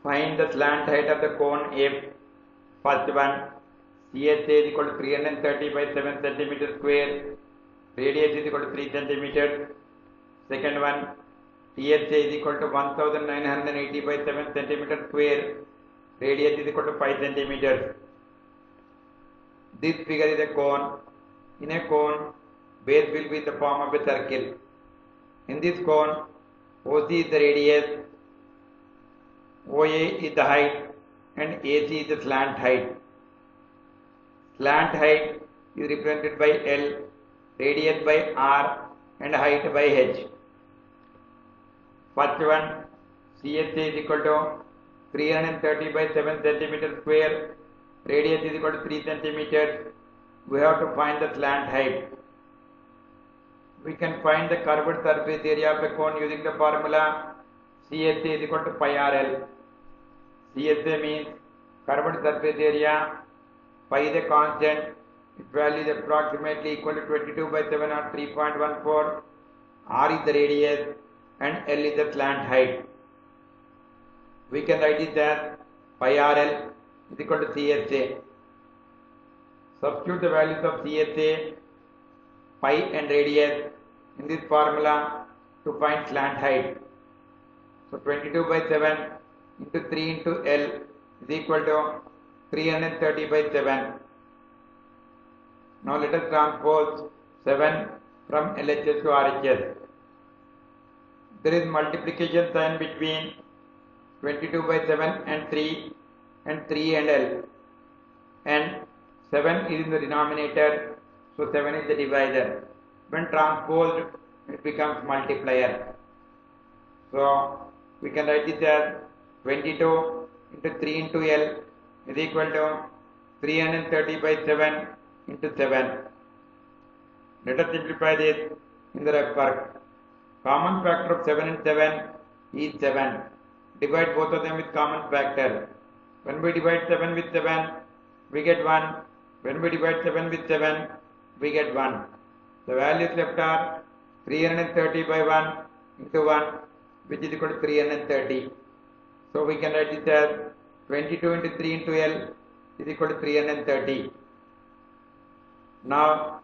Find the slant height of the cone F. First one, CHA is equal to 330 by 7 centimeter square. Radius is equal to 3 centimeters. Second one, THA is equal to 1980 by 7 centimeter square. Radius is equal to 5 centimeters. This figure is a cone. In a cone, base will be in the form of a circle. In this cone, OC is the radius, OA is the height, and AC is the slant height. Slant height is represented by L, radius by R, and height by H. First one, CHA is equal to 330 by 7 centimeter square, radius is equal to 3 centimeters. We have to find the slant height. We can find the curved surface area of a cone using the formula CHA is equal to pi RL. CHA means curved surface area, pi is a constant, its value is approximately equal to 22 by 7 or 3.14, R is the radius, and L is the slant height. We can write it as pi RL is equal to CHA. Substitute the values of CHA, pi and radius in this formula to find slant height. So 22 by 7 into 3 into L is equal to 330 by 7. Now let us transpose 7 from LHS to RHS. There is multiplication sign between 22 by 7 and 3 and L, and 7 is in the denominator, so 7 is the divisor. When transposed, it becomes multiplier. So we can write this as 22 into 3 into L is equal to 330 by 7 into 7. Let us simplify this in the rough work. Common factor of 7 and 7 is 7. Divide both of them with common factor. When we divide 7 with 7, we get 1. When we divide 7 with 7, we get 1. The values left are 330 by 1 into 1, which is equal to 330. So we can write this as 22 into 3 into L is equal to 330. Now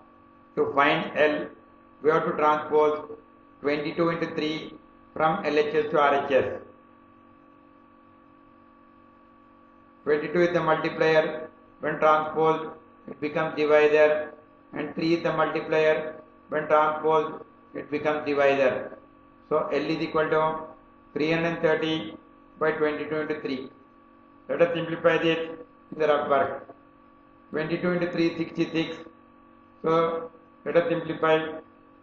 to find L, we have to transpose 22 into 3 from LHS to RHS. 22 is the multiplier. When transposed, it becomes divisor, and 3 is the multiplier. When transposed, it becomes divisor. So L is equal to 330 by 22 into 3. Let us simplify this in the rough work. 22 into 3 is 66. So let us simplify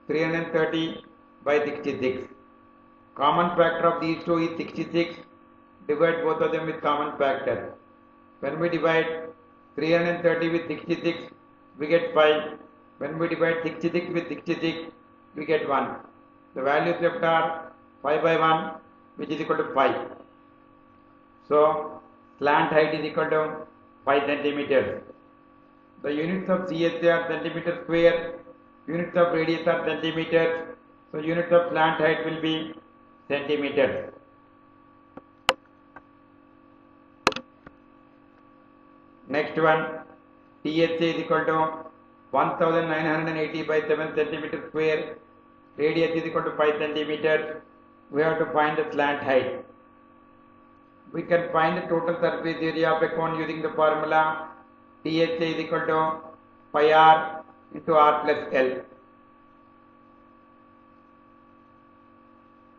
330 by 66. Common factor of these two is 66. Divide both of them with common factor. When we divide 330 with 66, we get 5. When we divide 66 with 66, we get 1. The values left are 5 by 1, which is equal to 5. So slant height is equal to 5 centimeters. The units of CHA are centimeter square, units of radius are centimeters, so units of slant height will be centimeters. Next one, THA is equal to 1980 by 7 centimeter square, radius is equal to 5 centimeters. We have to find the slant height. We can find the total surface area of a cone using the formula THA is equal to pi r into r plus L.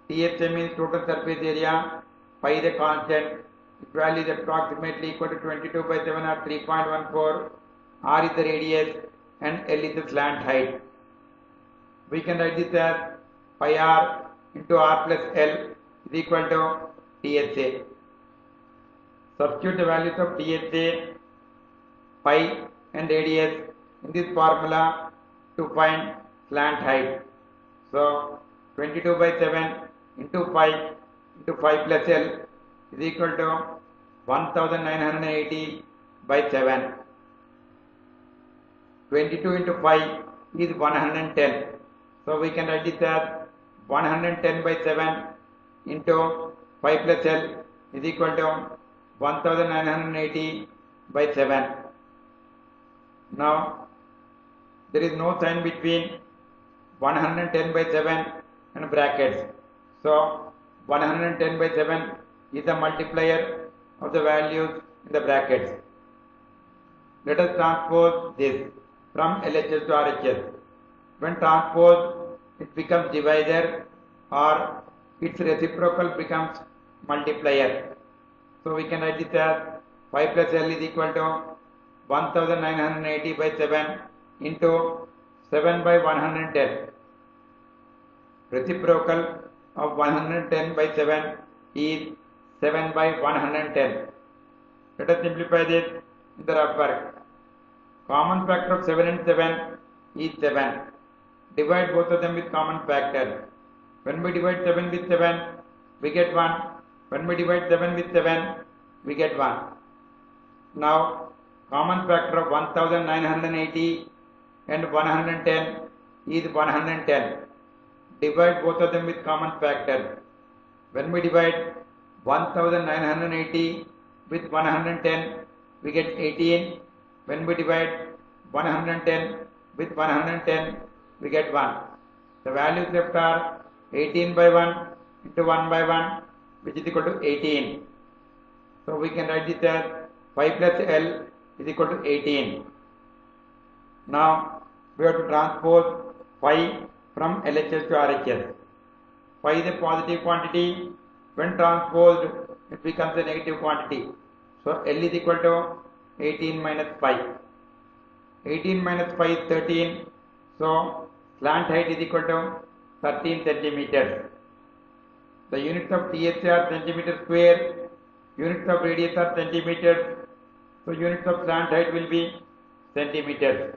THA means total surface area, pi is a constant, its value is approximately equal to 22 by 7 or 3.14, r is the radius, and L is the slant height. We can write this as pi r into r plus L is equal to THA. Substitute the values of THA, pi and radius in this formula to find slant height. So 22 by 7 into pi plus L is equal to 1980 by 7. 22 into 5 is 110. So we can write this as 110 by 7 into 5 plus L is equal to 1980 by 7. Now there is no sign between 110 by 7 and brackets. So 110 by 7 is the multiplier of the values in the brackets. Let us transpose this from LHS to RHS. When transposed, it becomes divisor, or its reciprocal becomes multiplier. So we can write it as 5 plus L is equal to 1980 by 7 into 7 by 110. Reciprocal of 110 by 7 is 7 by 110. Let us simplify this in the rough work. Common factor of 7 and 7 is 7. Divide both of them with common factor. When we divide 7 with 7, we get 1. When we divide 7 with 7, we get 1. Now, common factor of 1980 and 110 is 110. Divide both of them with common factor. When we divide 1980 with 110, we get 18. When we divide 110 with 110, we get 1. The values left are 18 by 1 into 1 by 1, which is equal to 18. So we can write this as 5 plus L is equal to 18. Now we have to transpose phi from LHS to RHS. Phi is a positive quantity. When transposed, it becomes a negative quantity. So L is equal to 18 minus 5. 18 minus 5 is 13. So slant height is equal to 13 centimeters. The units of DSA are centimeter square. Units of radius are centimeters. So units of slant height will be centimeters.